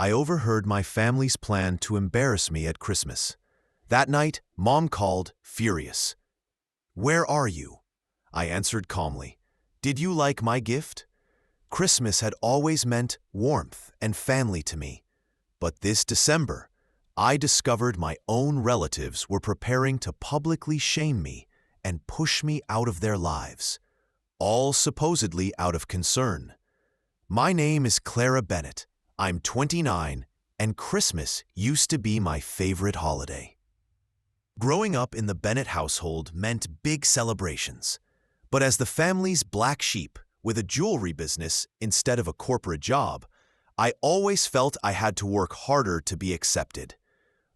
I overheard my family's plan to embarrass me at Christmas. That night, Mom called, furious. "Where are you?" I answered calmly. "Did you like my gift?" Christmas had always meant warmth and family to me. But this December, I discovered my own relatives were preparing to publicly shame me and push me out of their lives, all supposedly out of concern. My name is Clara Bennett. I'm 29, and Christmas used to be my favorite holiday. Growing up in the Bennett household meant big celebrations. But as the family's black sheep, with a jewelry business instead of a corporate job, I always felt I had to work harder to be accepted.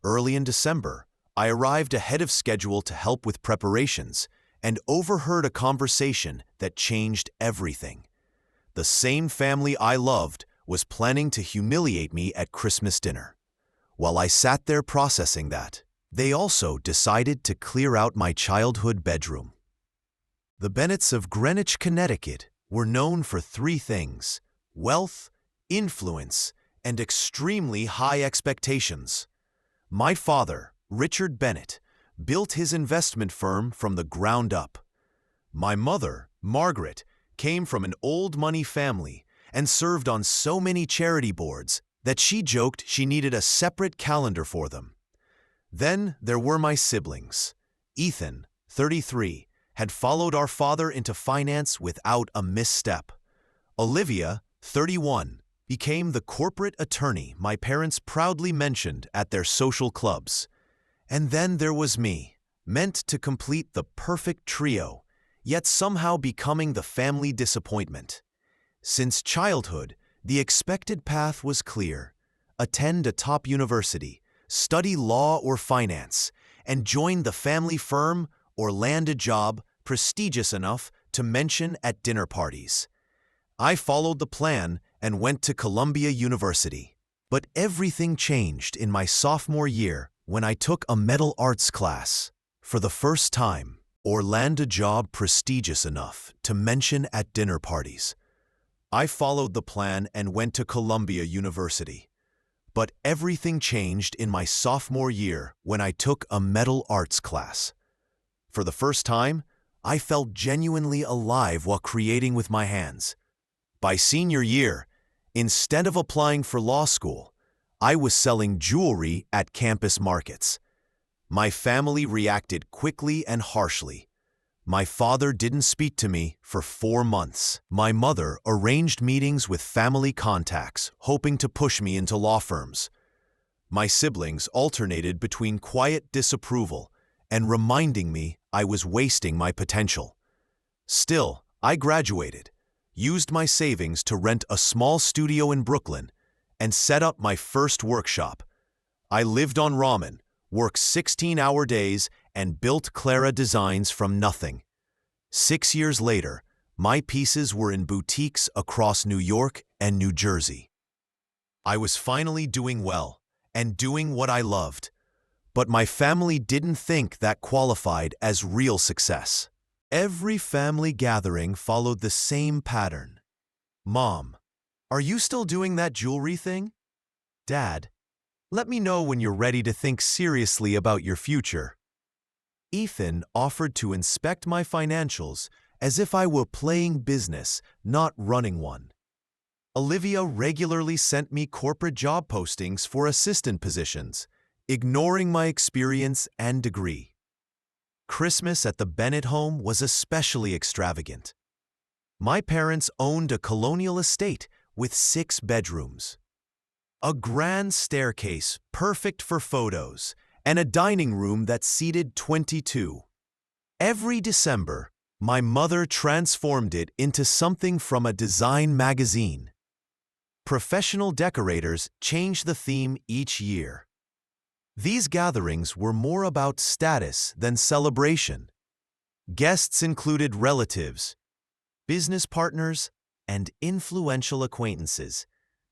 Early in December, I arrived ahead of schedule to help with preparations and overheard a conversation that changed everything. The same family I loved was planning to humiliate me at Christmas dinner. While I sat there processing that, they also decided to clear out my childhood bedroom. The Bennetts of Greenwich, Connecticut were known for three things: wealth, influence, and extremely high expectations. My father, Richard Bennett, built his investment firm from the ground up. My mother, Margaret, came from an old money family and served on so many charity boards that she joked she needed a separate calendar for them. Then there were my siblings. Ethan, 33, had followed our father into finance without a misstep. Olivia, 31, became the corporate attorney my parents proudly mentioned at their social clubs. And then there was me, meant to complete the perfect trio, yet somehow becoming the family disappointment. Since childhood, the expected path was clear: attend a top university, study law or finance, and join the family firm or land a job prestigious enough to mention at dinner parties. I followed the plan and went to Columbia University. But everything changed in my sophomore year when I took a metal arts class. For the first time, or land a job prestigious enough to mention at dinner parties. I followed the plan and went to Columbia University. But everything changed in my sophomore year when I took a metal arts class. For the first time, I felt genuinely alive while creating with my hands. By senior year, instead of applying for law school, I was selling jewelry at campus markets. My family reacted quickly and harshly. My father didn't speak to me for 4 months. My mother arranged meetings with family contacts, hoping to push me into law firms. My siblings alternated between quiet disapproval and reminding me I was wasting my potential. Still, I graduated, used my savings to rent a small studio in Brooklyn, and set up my first workshop. I lived on ramen, worked 16-hour days, and built Clara designs from nothing. 6 years later, my pieces were in boutiques across New York and New Jersey. I was finally doing well and doing what I loved, but my family didn't think that qualified as real success. Every family gathering followed the same pattern. Mom, are you still doing that jewelry thing? Dad, let me know when you're ready to think seriously about your future. Ethan offered to inspect my financials as if I were playing business, not running one. Olivia regularly sent me corporate job postings for assistant positions, ignoring my experience and degree. Christmas at the Bennett home was especially extravagant. My parents owned a colonial estate with 6 bedrooms, a grand staircase perfect for photos, and a dining room that seated 22. Every December, my mother transformed it into something from a design magazine. Professional decorators changed the theme each year. These gatherings were more about status than celebration. Guests included relatives, business partners, and influential acquaintances.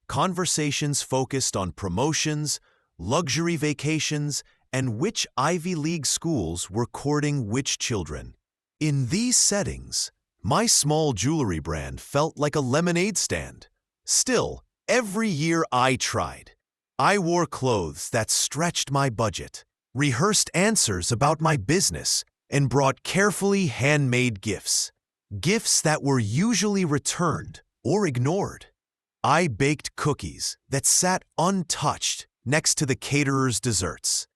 Conversations focused on promotions, luxury vacations, and which Ivy League schools were courting which children. In these settings, my small jewelry brand felt like a lemonade stand. Still, every year I tried. I wore clothes that stretched my budget, rehearsed answers about my business, and brought carefully handmade gifts. Gifts that were usually returned or ignored. I baked cookies that sat untouched next to the caterer's desserts.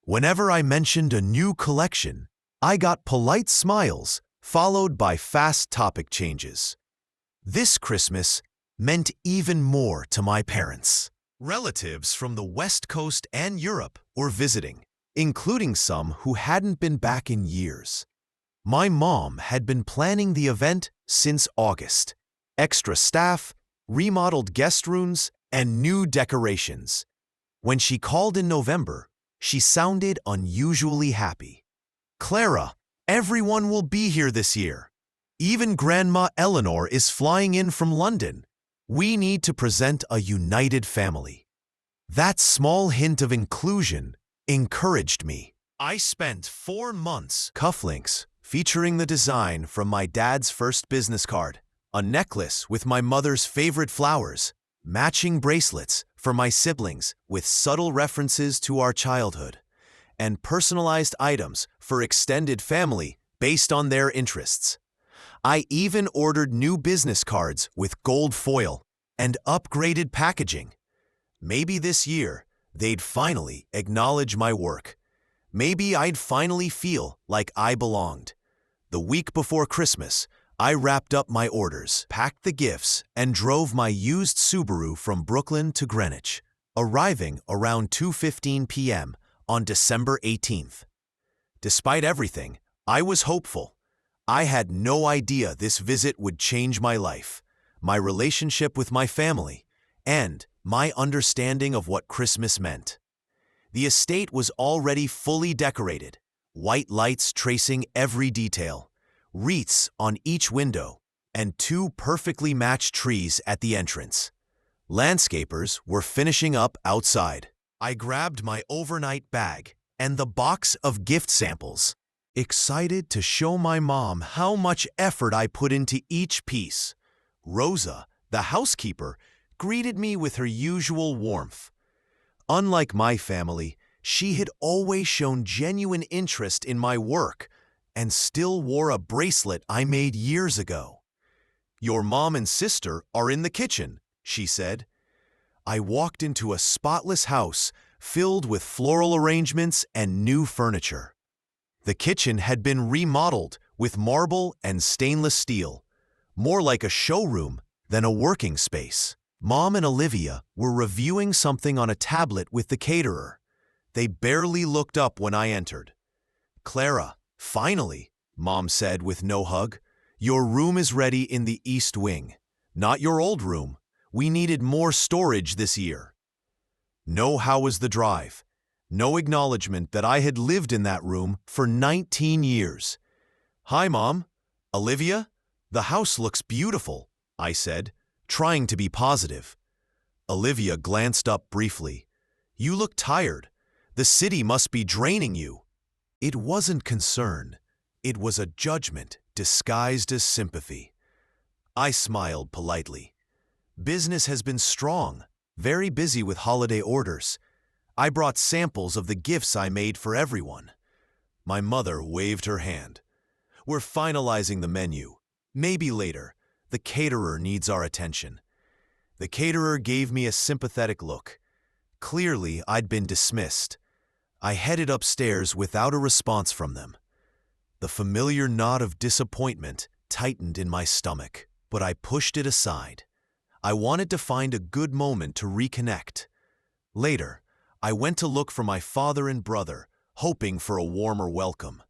Whenever I mentioned a new collection, I got polite smiles followed by fast topic changes. This Christmas meant even more to my parents. Relatives from the West Coast and Europe were visiting, including some who hadn't been back in years. My mom had been planning the event since August. Extra staff, remodeled guest rooms, and new decorations. When she called in November, she sounded unusually happy. "Clara, everyone will be here this year. Even Grandma Eleanor is flying in from London. We need to present a united family." That small hint of inclusion encouraged me. I spent 4 months cufflinks featuring the design from my dad's first business card, a necklace with my mother's favorite flowers, matching bracelets for my siblings with subtle references to our childhood, and personalized items for extended family based on their interests. I even ordered new business cards with gold foil and upgraded packaging. Maybe this year, they'd finally acknowledge my work. Maybe I'd finally feel like I belonged. The week before Christmas, I wrapped up my orders, packed the gifts, and drove my used Subaru from Brooklyn to Greenwich, arriving around 2:15 p.m. on December 18th. Despite everything, I was hopeful. I had no idea this visit would change my life, my relationship with my family, and my understanding of what Christmas meant. The estate was already fully decorated, white lights tracing every detail, wreaths on each window, and 2 perfectly matched trees at the entrance. Landscapers were finishing up outside. I grabbed my overnight bag and the box of gift samples, excited to show my mom how much effort I put into each piece. Rosa, the housekeeper, greeted me with her usual warmth. Unlike my family, she had always shown genuine interest in my work and still wore a bracelet I made years ago. "Your mom and sister are in the kitchen," she said. I walked into a spotless house filled with floral arrangements and new furniture. The kitchen had been remodeled with marble and stainless steel, more like a showroom than a working space. Mom and Olivia were reviewing something on a tablet with the caterer. They barely looked up when I entered. "Clara, finally," Mom said with no hug. "Your room is ready in the East Wing. Not your old room. We needed more storage this year." No how was the drive. No acknowledgement that I had lived in that room for 19 years. "Hi, Mom. Olivia, the house looks beautiful," I said, trying to be positive. Olivia glanced up briefly. "You look tired. The city must be draining you." It wasn't concern. It was a judgment disguised as sympathy. I smiled politely. "Business has been strong, very busy with holiday orders. I brought samples of the gifts I made for everyone." My mother waved her hand. "We're finalizing the menu. Maybe later. The caterer needs our attention." The caterer gave me a sympathetic look. Clearly, I'd been dismissed. I headed upstairs without a response from them. The familiar knot of disappointment tightened in my stomach, but I pushed it aside. I wanted to find a good moment to reconnect. Later, I went to look for my father and brother, hoping for a warmer welcome.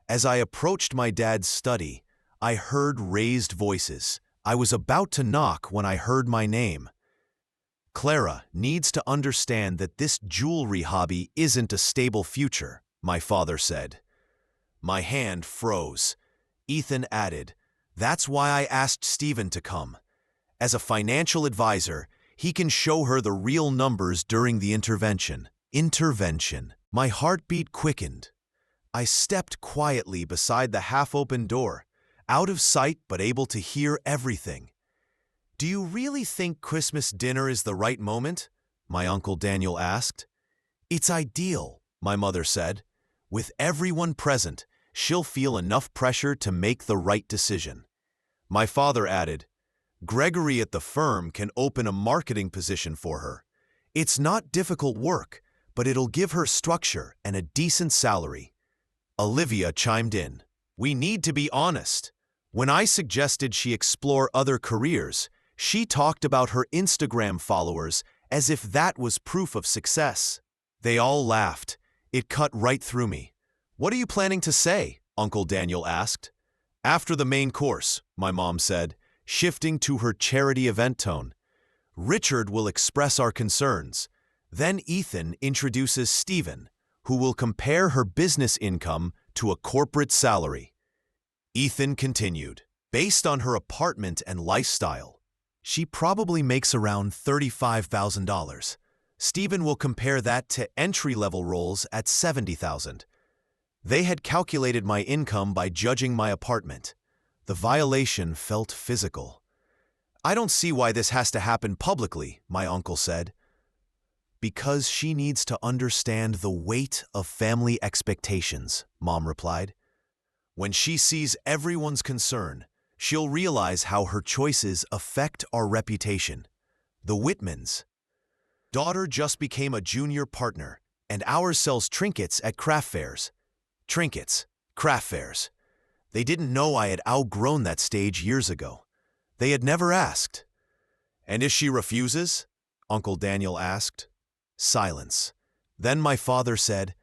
As I approached my dad's study, I heard raised voices. I was about to knock when I heard my name. "Clara needs to understand that this jewelry hobby isn't a stable future," my father said. My hand froze. Ethan added, "That's why I asked Stephen to come. As a financial advisor, he can show her the real numbers during the intervention." Intervention. My heartbeat quickened. I stepped quietly beside the half-open door, out of sight but able to hear everything. "Do you really think Christmas dinner is the right moment?" my Uncle Daniel asked. It's ideal, my mother said. With everyone present, she'll feel enough pressure to make the right decision. My father added, Gregory at the firm can open a marketing position for her. It's not difficult work, but it'll give her structure and a decent salary. Olivia chimed in. We need to be honest. When I suggested she explore other careers, she talked about her Instagram followers as if that was proof of success. They all laughed. It cut right through me. What are you planning to say? Uncle Daniel asked. After the main course, my mom said, shifting to her charity event tone. Richard will express our concerns. Then Ethan introduces Stephen, who will compare her business income to a corporate salary. Ethan continued, based on her apartment and lifestyle, she probably makes around $35,000. Stephen will compare that to entry-level roles at $70,000. They had calculated my income by judging my apartment. The violation felt physical. I don't see why this has to happen publicly, my uncle said. Because she needs to understand the weight of family expectations, Mom replied. When she sees everyone's concern, she'll realize how her choices affect our reputation. The Whitmans. Daughter just became a junior partner, and ours sells trinkets at craft fairs. Trinkets, craft fairs. They didn't know I had outgrown that stage years ago. They had never asked. And if she refuses? Uncle Daniel asked. Silence. Then my father said,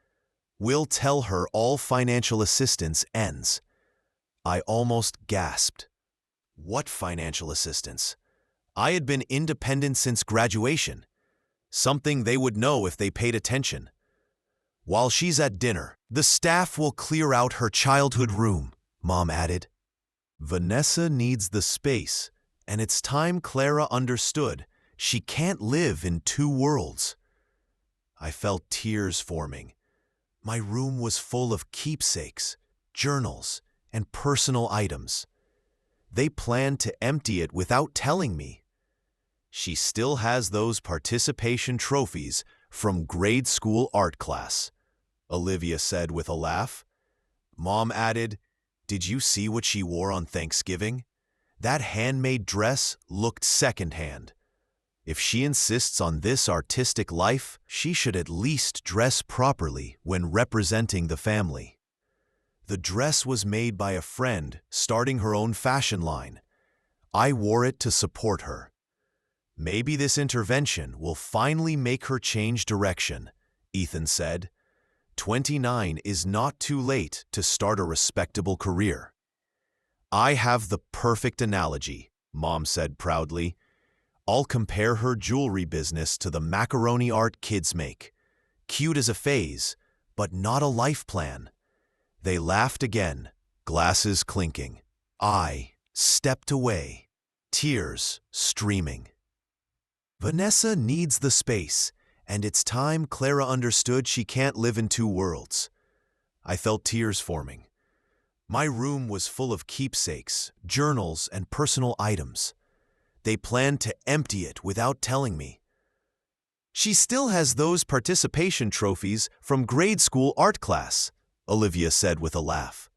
We'll tell her all financial assistance ends. I almost gasped. What financial assistance? I had been independent since graduation. Something they would know if they paid attention. While she's at dinner, the staff will clear out her childhood room, Mom added. Vanessa needs the space, and it's time Clara understood she can't live in two worlds. I felt tears forming. My room was full of keepsakes, journals, and personal items. They planned to empty it without telling me. She still has those participation trophies from grade school art class, Olivia said with a laugh. Mom added, Did you see what she wore on Thanksgiving? That handmade dress looked secondhand. If she insists on this artistic life, she should at least dress properly when representing the family. The dress was made by a friend starting her own fashion line. I wore it to support her. Maybe this intervention will finally make her change direction, Ethan said. 29 is not too late to start a respectable career. I have the perfect analogy, Mom said proudly. I'll compare her jewelry business to the macaroni art kids make. Cute as a phase, but not a life plan. They laughed again, glasses clinking. I stepped away, tears streaming. Vanessa needs the space, and it's time Clara understood she can't live in two worlds. I felt tears forming. My room was full of keepsakes, journals, and personal items. They planned to empty it without telling me. She still has those participation trophies from grade school art class, Olivia said with a laugh.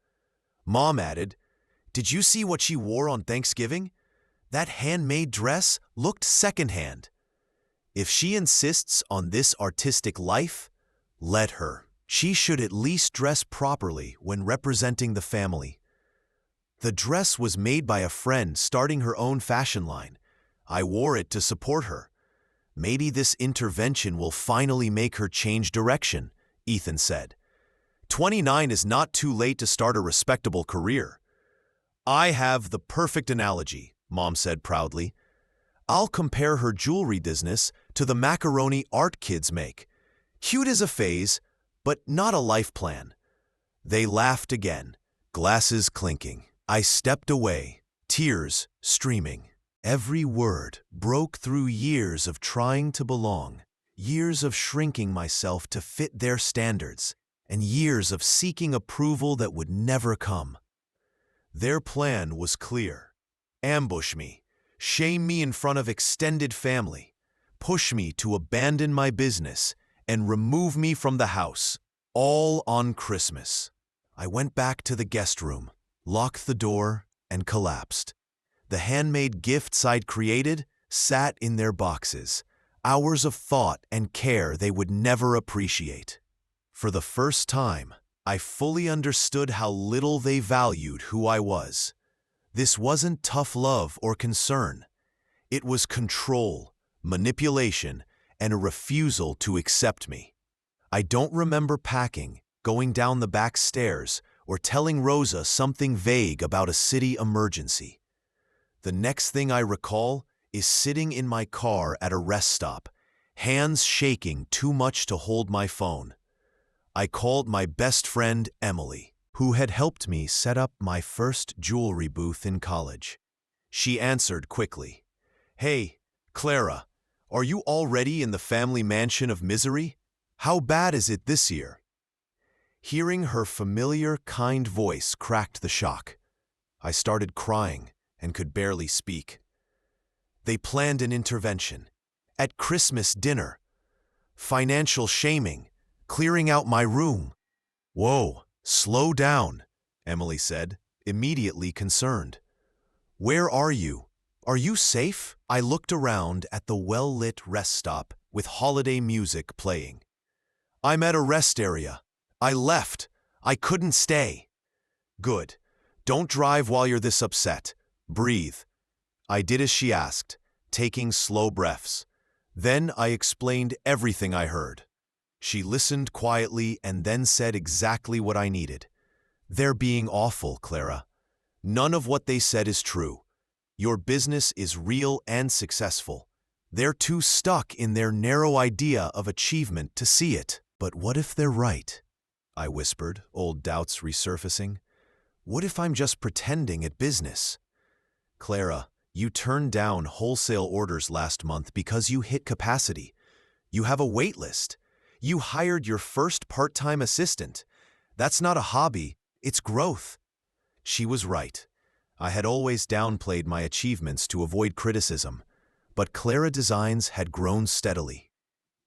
Mom added, Did you see what she wore on Thanksgiving? That handmade dress looked secondhand. If she insists on this artistic life, let her. She should at least dress properly when representing the family. The dress was made by a friend starting her own fashion line. I wore it to support her. Maybe this intervention will finally make her change direction, Ethan said. 29 is not too late to start a respectable career. I have the perfect analogy, Mom said proudly. I'll compare her jewelry business to the macaroni art kids make. Cute as a phase, but not a life plan. They laughed again, glasses clinking. I stepped away, tears streaming. Every word broke through years of trying to belong, years of shrinking myself to fit their standards, and years of seeking approval that would never come. Their plan was clear. Ambush me, shame me in front of extended family, push me to abandon my business, and remove me from the house, all on Christmas. I went back to the guest room, locked the door, and collapsed. The handmade gifts I'd created sat in their boxes, hours of thought and care they would never appreciate. For the first time, I fully understood how little they valued who I was. This wasn't tough love or concern. It was control, manipulation, and a refusal to accept me. I don't remember packing, going down the back stairs, or telling Rosa something vague about a city emergency. The next thing I recall is sitting in my car at a rest stop, hands shaking too much to hold my phone. I called my best friend, Emily, who had helped me set up my first jewelry booth in college. She answered quickly. "Hey, Clara, are you already in the family mansion of misery? How bad is it this year?" Hearing her familiar, kind voice cracked the shock. I started crying and could barely speak. They planned an intervention. At Christmas dinner. Financial shaming. Clearing out my room. "Whoa, slow down," Emily said, immediately concerned. "Where are you? Are you safe?" I looked around at the well-lit rest stop with holiday music playing. "I'm at a rest area. I left. I couldn't stay." "Good. Don't drive while you're this upset. Breathe." I did as she asked, taking slow breaths. Then I explained everything I heard. She listened quietly and then said exactly what I needed. "They're being awful, Clara. None of what they said is true. Your business is real and successful. They're too stuck in their narrow idea of achievement to see it." "But what if they're right?" I whispered, old doubts resurfacing. "What if I'm just pretending at business?" "Clara, you turned down wholesale orders last month because you hit capacity. You have a wait list. You hired your first part-time assistant. That's not a hobby, it's growth." She was right. I had always downplayed my achievements to avoid criticism, but Clara Designs had grown steadily.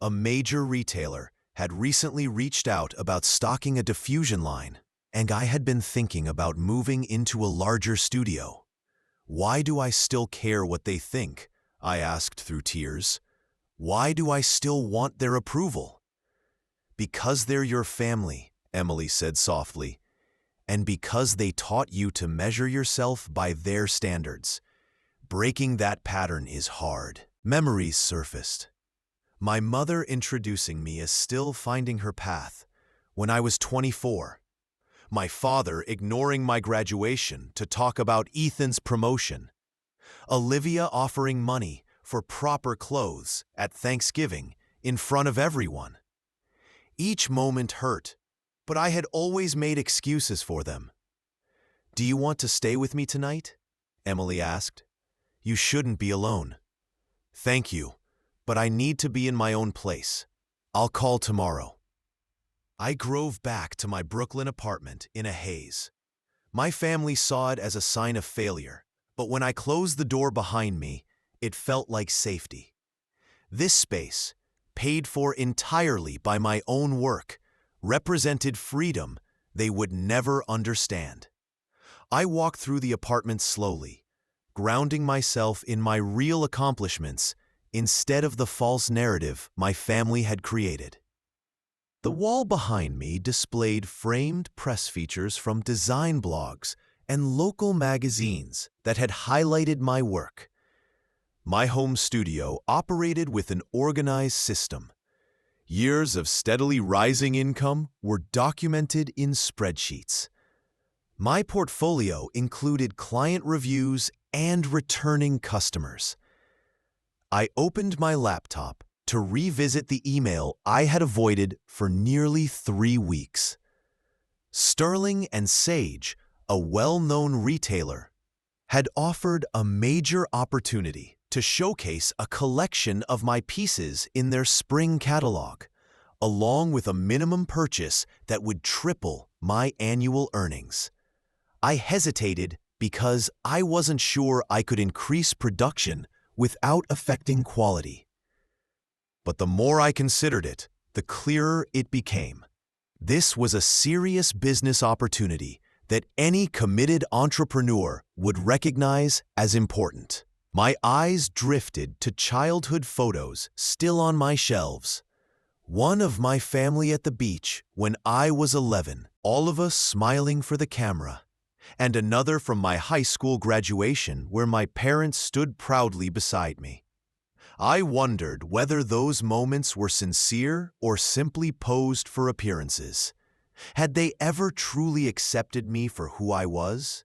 A major retailer had recently reached out about stocking a diffusion line, and I had been thinking about moving into a larger studio. "Why do I still care what they think?" I asked through tears. "Why do I still want their approval?" "Because they're your family," Emily said softly, "and because they taught you to measure yourself by their standards. Breaking that pattern is hard." Memories surfaced. My mother introducing me as still finding her path when I was 24. My father ignoring my graduation to talk about Ethan's promotion. Olivia offering money for proper clothes at Thanksgiving in front of everyone. Each moment hurt, but I had always made excuses for them. "Do you want to stay with me tonight?" Emily asked. "You shouldn't be alone." "Thank you, but I need to be in my own place. I'll call tomorrow." I drove back to my Brooklyn apartment in a haze. My family saw it as a sign of failure, but when I closed the door behind me, it felt like safety. This space, paid for entirely by my own work, represented freedom they would never understand. I walked through the apartment slowly, grounding myself in my real accomplishments instead of the false narrative my family had created. The wall behind me displayed framed press features from design blogs and local magazines that had highlighted my work. My home studio operated with an organized system. Years of steadily rising income were documented in spreadsheets. My portfolio included client reviews and returning customers. I opened my laptop to revisit the email I had avoided for nearly 3 weeks. Sterling and Sage, a well-known retailer, had offered a major opportunity to showcase a collection of my pieces in their spring catalog, along with a minimum purchase that would triple my annual earnings. I hesitated because I wasn't sure I could increase production without affecting quality. But the more I considered it, the clearer it became. This was a serious business opportunity that any committed entrepreneur would recognize as important. My eyes drifted to childhood photos still on my shelves. One of my family at the beach when I was 11, all of us smiling for the camera, and another from my high school graduation where my parents stood proudly beside me. I wondered whether those moments were sincere or simply posed for appearances. Had they ever truly accepted me for who I was?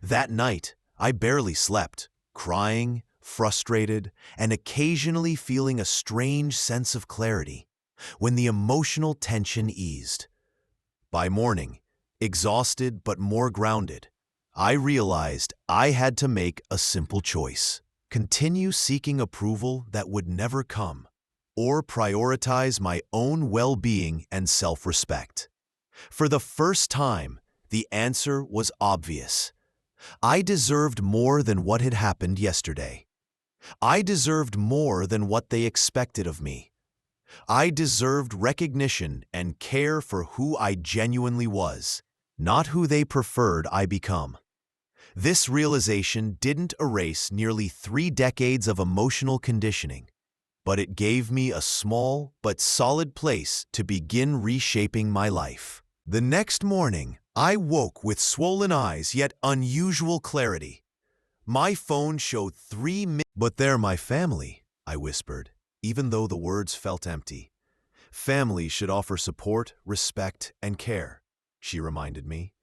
That night, I barely slept, crying, frustrated, and occasionally feeling a strange sense of clarity when the emotional tension eased. By morning, exhausted but more grounded, I realized I had to make a simple choice: continue seeking approval that would never come, or prioritize my own well-being and self-respect. For the first time, the answer was obvious. I deserved more than what had happened yesterday. I deserved more than what they expected of me. I deserved recognition and care for who I genuinely was, not who they preferred I become. This realization didn't erase nearly 3 decades of emotional conditioning, but it gave me a small but solid place to begin reshaping my life. The next morning, I woke with swollen eyes yet unusual clarity. My phone showed 3 minutes. "But they're my family," I whispered, even though the words felt empty. "Family should offer support, respect, and care," she reminded me.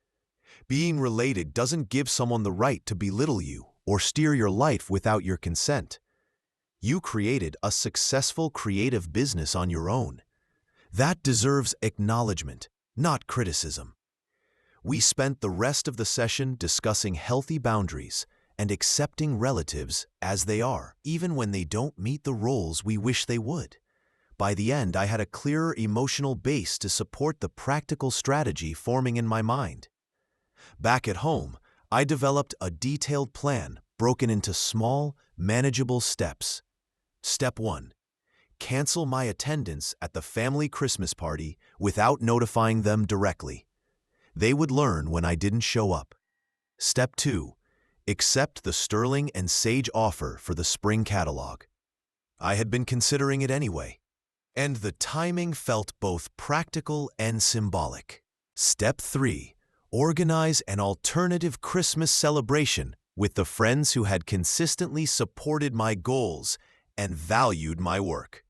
"Being related doesn't give someone the right to belittle you or steer your life without your consent. You created a successful creative business on your own. That deserves acknowledgement, not criticism." We spent the rest of the session discussing healthy boundaries and accepting relatives as they are, even when they don't meet the roles we wish they would. By the end, I had a clearer emotional base to support the practical strategy forming in my mind. Back at home, I developed a detailed plan broken into small, manageable steps. Step 1. Cancel my attendance at the family Christmas party without notifying them directly. They would learn when I didn't show up. Step 2. Accept the sterling and sage offer for the spring catalog. I had been considering it anyway, and the timing felt both practical and symbolic. Step 3. Organize an alternative Christmas celebration with the friends who had consistently supported my goals and valued my work.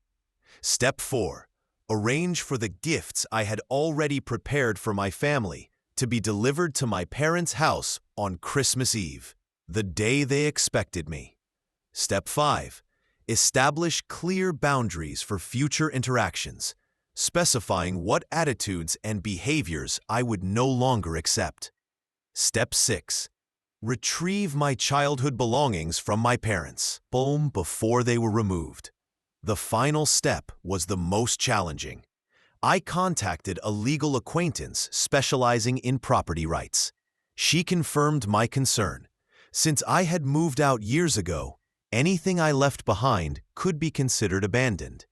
Step 4. Arrange for the gifts I had already prepared for my family to be delivered to my parents' house on Christmas Eve, the day they expected me. Step 5. Establish clear boundaries for future interactions, specifying what attitudes and behaviors I would no longer accept. Step 6. Retrieve my childhood belongings from my parents' home before they were removed. The final step was the most challenging. I contacted a legal acquaintance specializing in property rights. She confirmed my concern. Since I had moved out years ago, anything I left behind could be considered abandoned.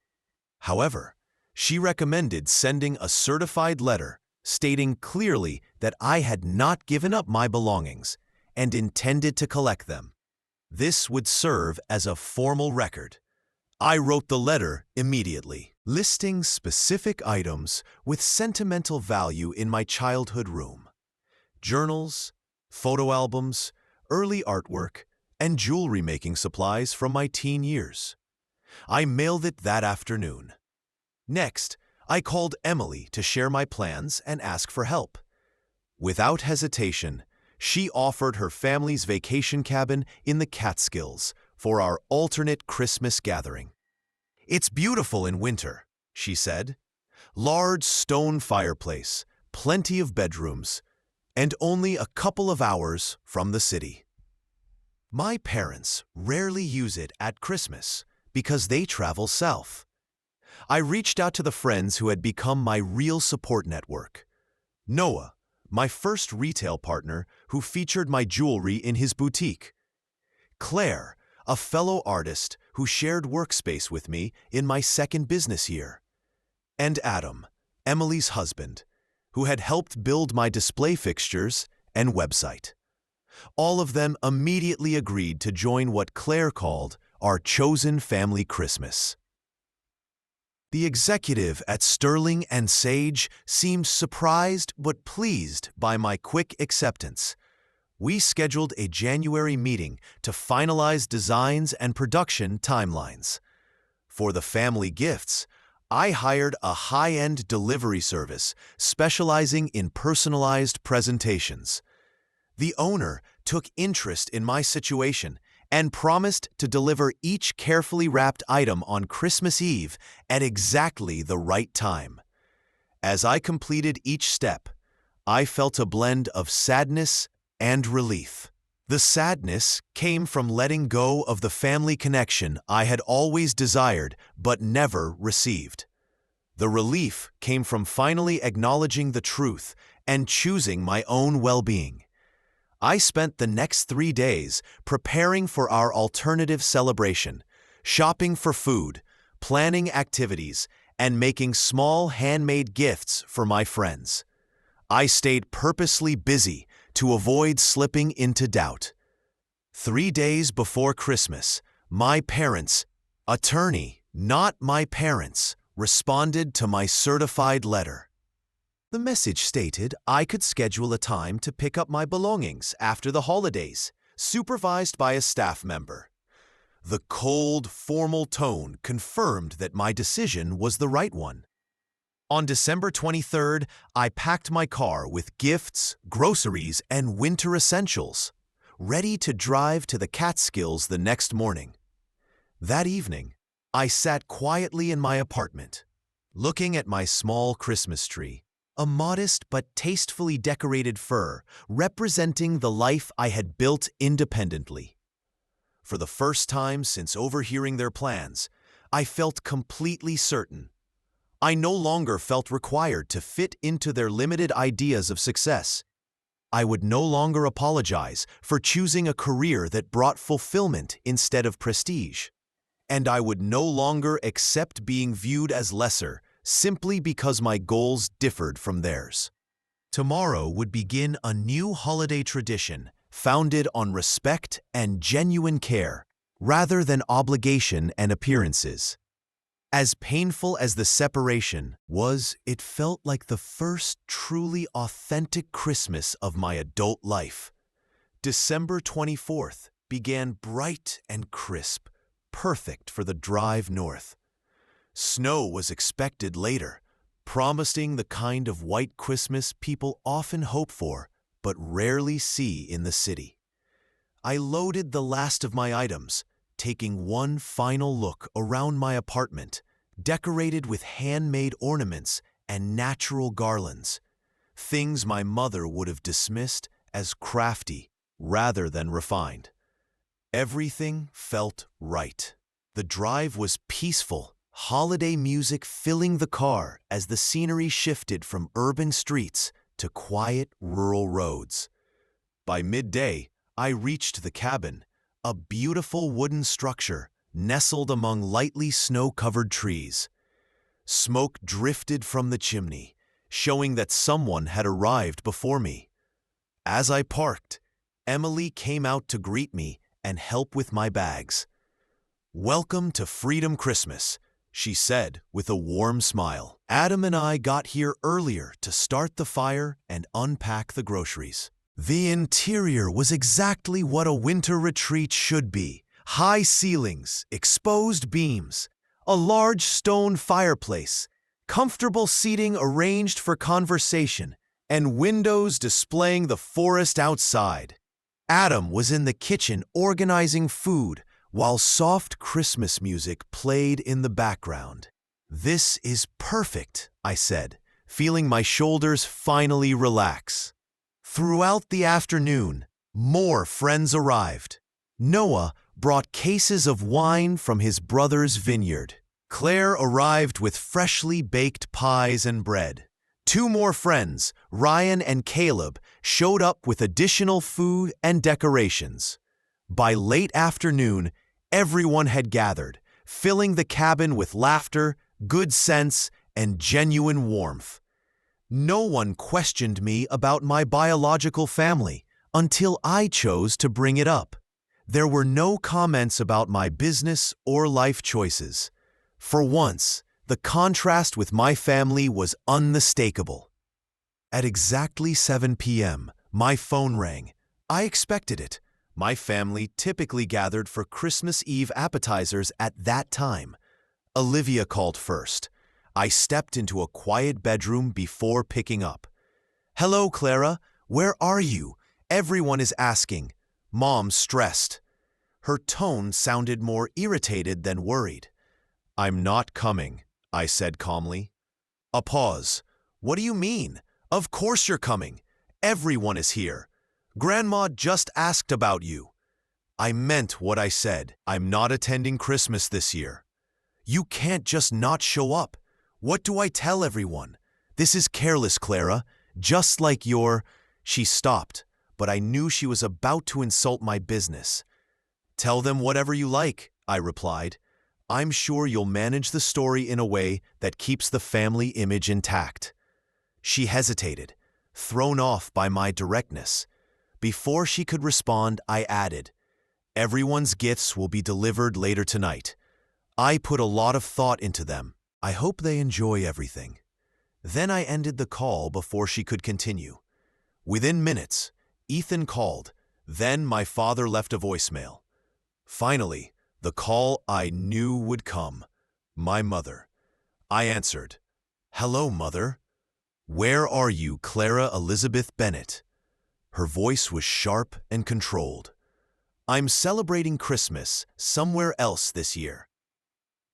However, she recommended sending a certified letter stating clearly that I had not given up my belongings and intended to collect them. This would serve as a formal record. I wrote the letter immediately, listing specific items with sentimental value in my childhood room: journals, photo albums, early artwork, and jewelry-making supplies from my teen years. I mailed it that afternoon. Next, I called Emily to share my plans and ask for help. Without hesitation, she offered her family's vacation cabin in the Catskills for our alternate Christmas gathering. "It's beautiful in winter," she said. "Large stone fireplace, plenty of bedrooms, and only a couple of hours from the city." My parents rarely use it at Christmas because they travel south. I reached out to the friends who had become my real support network. Noah, my first retail partner who featured my jewelry in his boutique. Claire, a fellow artist who shared workspace with me in my second business year, and Adam, Emily's husband, who had helped build my display fixtures and website. All of them immediately agreed to join what Claire called our chosen family Christmas. The executive at Sterling and Sage seemed surprised but pleased by my quick acceptance. We scheduled a January meeting to finalize designs and production timelines. For the family gifts, I hired a high-end delivery service specializing in personalized presentations. The owner took interest in my situation and promised to deliver each carefully wrapped item on Christmas Eve at exactly the right time. As I completed each step, I felt a blend of sadness and relief. The sadness came from letting go of the family connection I had always desired but never received. The relief came from finally acknowledging the truth and choosing my own well-being. I spent the next 3 days preparing for our alternative celebration, shopping for food, planning activities, and making small handmade gifts for my friends. I stayed purposely busy to avoid slipping into doubt. 3 days before Christmas, my parents, attorney, not my parents, responded to my certified letter. The message stated I could schedule a time to pick up my belongings after the holidays, supervised by a staff member. The cold, formal tone confirmed that my decision was the right one. On December 23rd, I packed my car with gifts, groceries, and winter essentials, ready to drive to the Catskills the next morning. That evening, I sat quietly in my apartment, looking at my small Christmas tree, a modest but tastefully decorated fir representing the life I had built independently. For the first time since overhearing their plans, I felt completely certain. I no longer felt required to fit into their limited ideas of success. I would no longer apologize for choosing a career that brought fulfillment instead of prestige. And I would no longer accept being viewed as lesser simply because my goals differed from theirs. Tomorrow would begin a new holiday tradition founded on respect and genuine care, rather than obligation and appearances. As painful as the separation was, it felt like the first truly authentic Christmas of my adult life. December 24th began bright and crisp, perfect for the drive north. Snow was expected later, promising the kind of white Christmas people often hope for but rarely see in the city. I loaded the last of my items, taking one final look around my apartment, decorated with handmade ornaments and natural garlands, things my mother would have dismissed as crafty rather than refined. Everything felt right. The drive was peaceful, holiday music filling the car as the scenery shifted from urban streets to quiet rural roads. By midday, I reached the cabin, a beautiful wooden structure nestled among lightly snow-covered trees. Smoke drifted from the chimney, showing that someone had arrived before me. As I parked, Emily came out to greet me and help with my bags. "Welcome to Freedom Christmas," she said with a warm smile. Adam and I got here earlier to start the fire and unpack the groceries. The interior was exactly what a winter retreat should be. High ceilings, exposed beams, a large stone fireplace, comfortable seating arranged for conversation, and windows displaying the forest outside. Adam was in the kitchen organizing food, while soft Christmas music played in the background. "This is perfect," I said, feeling my shoulders finally relax. Throughout the afternoon, more friends arrived. Noah brought cases of wine from his brother's vineyard. Claire arrived with freshly baked pies and bread. 2 more friends, Ryan and Caleb, showed up with additional food and decorations. By late afternoon, Everyone had gathered, filling the cabin with laughter, good sense, and genuine warmth. No one questioned me about my biological family until I chose to bring it up. There were no comments about my business or life choices. For once, the contrast with my family was unmistakable. At exactly 7 p.m., my phone rang. I expected it. My family typically gathered for Christmas Eve appetizers at that time. Olivia called first. I stepped into a quiet bedroom before picking up. "Hello, Clara. Where are you? Everyone is asking." Mom stressed. Her tone sounded more irritated than worried. "I'm not coming," I said calmly. A pause. "What do you mean? Of course you're coming. Everyone is here. Grandma just asked about you." I meant what I said. I'm not attending Christmas this year. "You can't just not show up. What do I tell everyone? This is careless, Clara. Just like your—" She stopped, but I knew she was about to insult my business. "Tell them whatever you like," I replied. "I'm sure you'll manage the story in a way that keeps the family image intact." She hesitated, thrown off by my directness. Before she could respond, I added, "Everyone's gifts will be delivered later tonight. I put a lot of thought into them. I hope they enjoy everything." Then I ended the call before she could continue. Within minutes, Ethan called. Then my father left a voicemail. Finally, the call I knew would come. My mother. I answered. "Hello, Mother." "Where are you, Clara Elizabeth Bennett?" Her voice was sharp and controlled. "I'm celebrating Christmas somewhere else this year."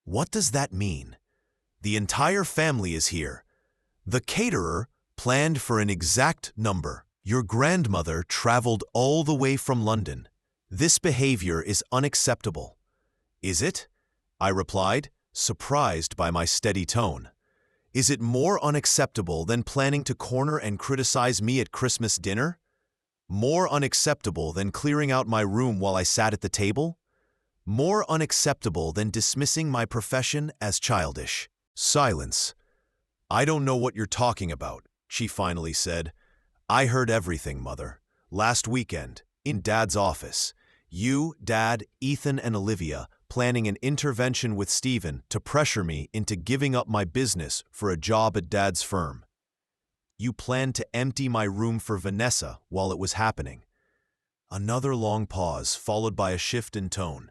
"What does that mean?" "The entire family is here. The caterer planned for an exact number. Your grandmother traveled all the way from London. This behavior is unacceptable." "Is it?" I replied, surprised by my steady tone. "Is it more unacceptable than planning to corner and criticize me at Christmas dinner? More unacceptable than clearing out my room while I sat at the table? More unacceptable than dismissing my profession as childish?" Silence. "I don't know what you're talking about," she finally said. "I heard everything, Mother. Last weekend, in Dad's office, you, Dad, Ethan, and Olivia planning an intervention with Stephen to pressure me into giving up my business for a job at Dad's firm. You planned to empty my room for Vanessa while it was happening." Another long pause, followed by a shift in tone.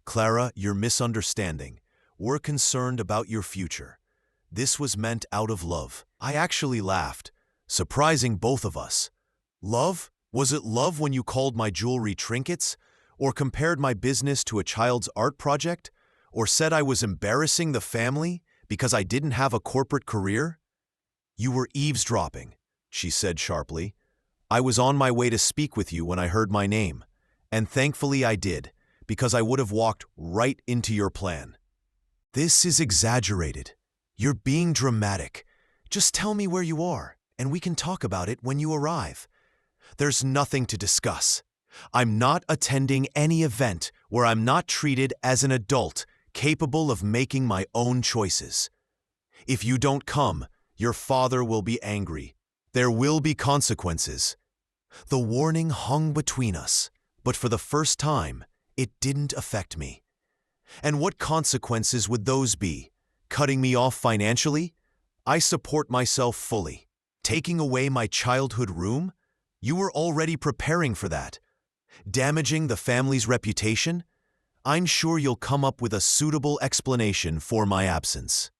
"Clara, you're misunderstanding. We're concerned about your future. This was meant out of love." I actually laughed, surprising both of us. "Love? Was it love when you called my jewelry trinkets? Or compared my business to a child's art project? Or said I was embarrassing the family because I didn't have a corporate career?" "You were eavesdropping," she said sharply. "I was on my way to speak with you when I heard my name. And thankfully I did, because I would have walked right into your plan." "This is exaggerated. You're being dramatic. Just tell me where you are, and we can talk about it when you arrive." "There's nothing to discuss. I'm not attending any event where I'm not treated as an adult capable of making my own choices. If you don't come, your father will be angry. There will be consequences." The warning hung between us, but for the first time, it didn't affect me. And what consequences would those be? Cutting me off financially? I support myself fully. Taking away my childhood room? You were already preparing for that. Damaging the family's reputation? I'm sure you'll come up with a suitable explanation for my absence.